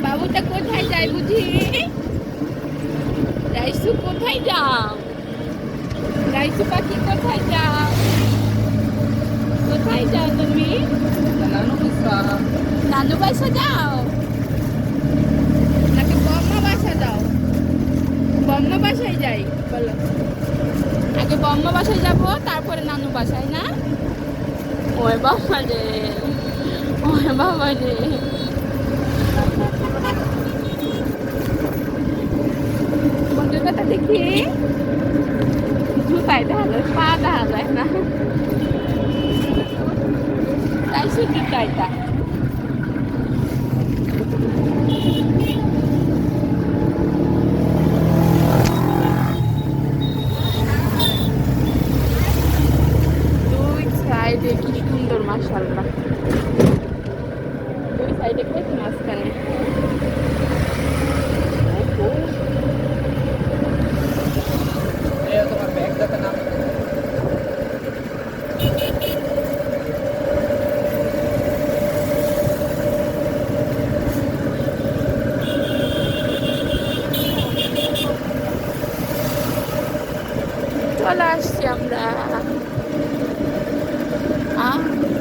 বাবুটা কোথায় যায় বুঝি? রাইসু কোথায় যাও? রাইসু পাখি কোথায় যাও? কোথায় যাও তুমি? নানু বাসা যাও নাকি বম্মা বাসা যাও? বম্মা বাসায় যাই বলো। আগে বম্মা বাসায় যাব, তারপরে নানু বাসায়, না? ওই বাবা রে, ওই বাবা রে। বন্ধুটা দেখি জুতায় দেখা যায়, পা দেখা যায় না। তাই শুধু জুতাইটা। দুই সাইডে কি সুন্দর, মাশাআল্লাহ। দুই সাইডে ক্ষেত, মাঝখানে তোমার ব্যাগটাতে নাম চলে আসছি আমরা।